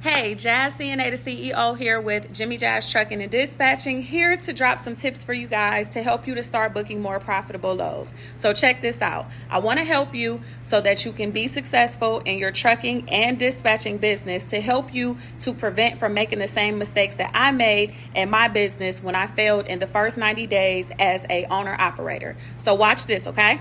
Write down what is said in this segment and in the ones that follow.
Hey, Jascna2ceo here with Jimmy Jazz Trucking and Dispatching, here to drop some tips for you guys to help you to start booking more profitable loads. So check this out. I want to help you so that you can be successful in your trucking and dispatching business, to help you to prevent from making the same mistakes that I made in my business when I failed in the first 90 days as a owner operator. So watch this, okay?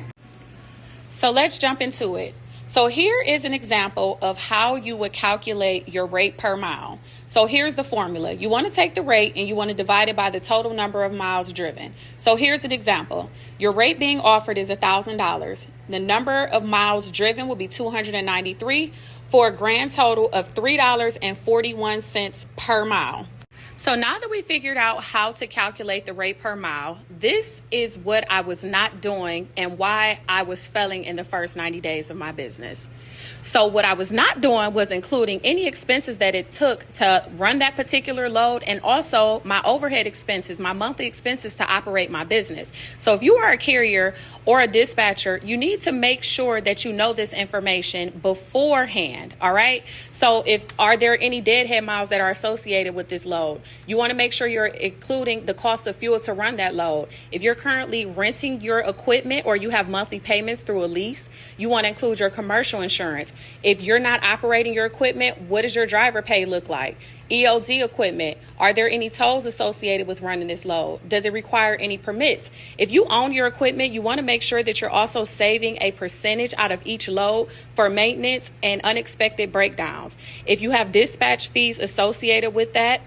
So let's jump into it. So here is an example of how you would calculate your rate per mile. So here's the formula. You want to take the rate and you want to divide it by the total number of miles driven. So here's an example. Your rate being offered is $1,000. The number of miles driven will be 293 for a grand total of $3.41 per mile. So now that we figured out how to calculate the rate per mile, this is what I was not doing and why I was failing in the first 90 days of my business. So what I was not doing was including any expenses that it took to run that particular load, and also my overhead expenses, my monthly expenses to operate my business. So if you are a carrier or a dispatcher, you need to make sure that you know this information beforehand, all right? So are there any deadhead miles that are associated with this load? You want to make sure you're including the cost of fuel to run that load. If you're currently renting your equipment or you have monthly payments through a lease, you want to include your commercial insurance. If you're not operating your equipment, what does your driver pay look like? ELD equipment, are there any tolls associated with running this load? Does it require any permits? If you own your equipment, you want to make sure that you're also saving a percentage out of each load for maintenance and unexpected breakdowns. If you have dispatch fees associated with that,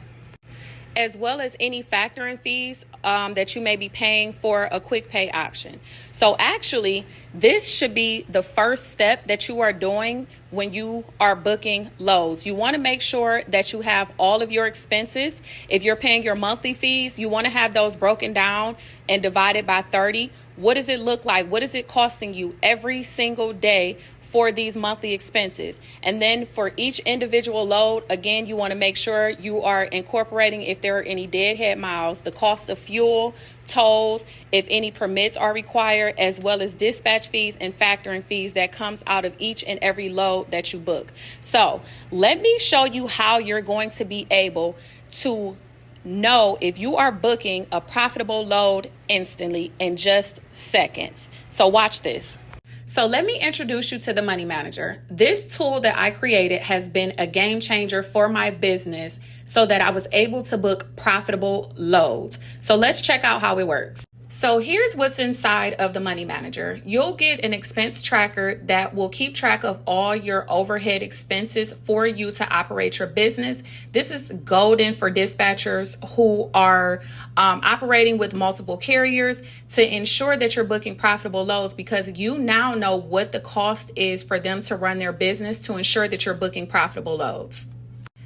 as well as any factoring fees that you may be paying for a quick pay option. So actually, this should be the first step that you are doing when you are booking loads. You want to make sure that you have all of your expenses. If you're paying your monthly fees, you want to have those broken down and divided by 30. What does it look like? What is it costing you every single day for these monthly expenses? And then for each individual load, again, you want to make sure you are incorporating, if there are any deadhead miles, the cost of fuel, tolls, if any permits are required, as well as dispatch fees and factoring fees that comes out of each and every load that you book. So let me show you how you're going to be able to know if you are booking a profitable load instantly in just seconds. So watch this. So let me introduce you to the Money Manager. This tool that I created has been a game changer for my business so that I was able to book profitable loads. So let's check out how it works. So here's what's inside of the Money Manager. You'll get an expense tracker that will keep track of all your overhead expenses for you to operate your business. This is golden for dispatchers who are operating with multiple carriers to ensure that you're booking profitable loads, because you now know what the cost is for them to run their business to ensure that you're booking profitable loads.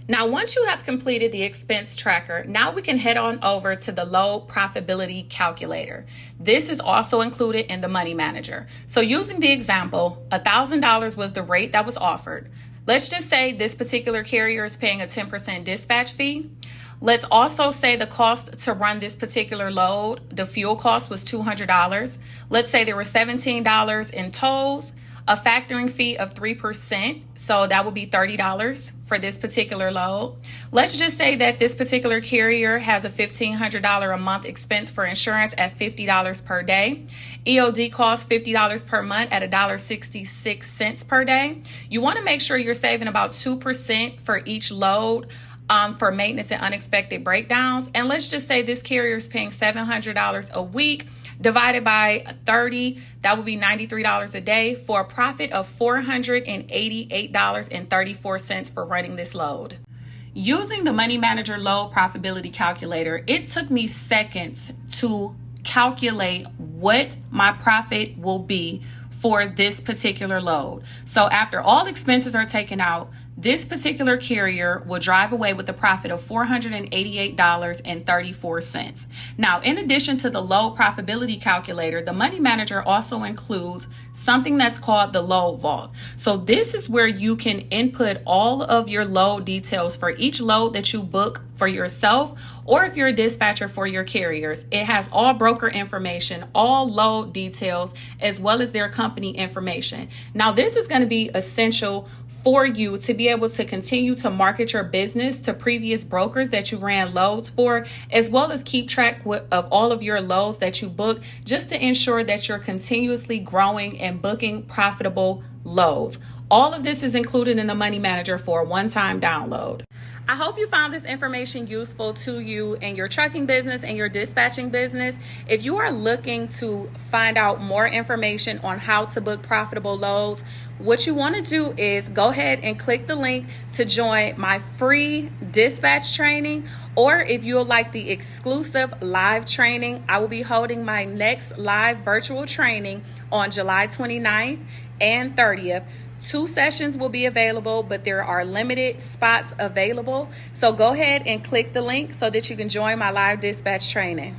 Now, once you have completed the expense tracker, now we can head on over to the Load Profitability Calculator. This is also included in the Money Manager. So using the example, $1,000 was the rate that was offered. Let's just say this particular carrier is paying a 10% dispatch fee. Let's also say the cost to run this particular load, the fuel cost was $200. Let's say there were $17 in tolls, a factoring fee of 3%, so that would be $30 for this particular load. Let's just say that this particular carrier has a $1,500 a month expense for insurance at $50 per day. ELD costs $50 per month at $1.66 per day. You want to make sure you're saving about 2% for each load for maintenance and unexpected breakdowns. And let's just say this carrier is paying $700 a week. Divided by 30, that would be $93 a day, for a profit of $488.34 for running this load. Using the Money Manager Load Profitability Calculator, it took me seconds to calculate what my profit will be for this particular load. So after all expenses are taken out, this particular carrier will drive away with a profit of $488.34. Now, in addition to the load profitability calculator, the money manager also includes something that's called the load vault. So this is where you can input all of your load details for each load that you book for yourself, or if you're a dispatcher for your carriers. It has all broker information, all load details, as well as their company information. Now, this is going to be essential for you to be able to continue to market your business to previous brokers that you ran loads for, as well as keep track of all of your loads that you book, just to ensure that you're continuously growing and booking profitable loads. All of this is included in the Money Manager for a one-time download. I hope you found this information useful to you in your trucking business and your dispatching business. If you are looking to find out more information on how to book profitable loads, what you want to do is go ahead and click the link to join my free dispatch training. Or if you'll like the exclusive live training, I will be holding my next live virtual training on July 29th and 30th. 2 sessions will be available, but there are limited spots available. So go ahead and click the link so that you can join my live dispatch training.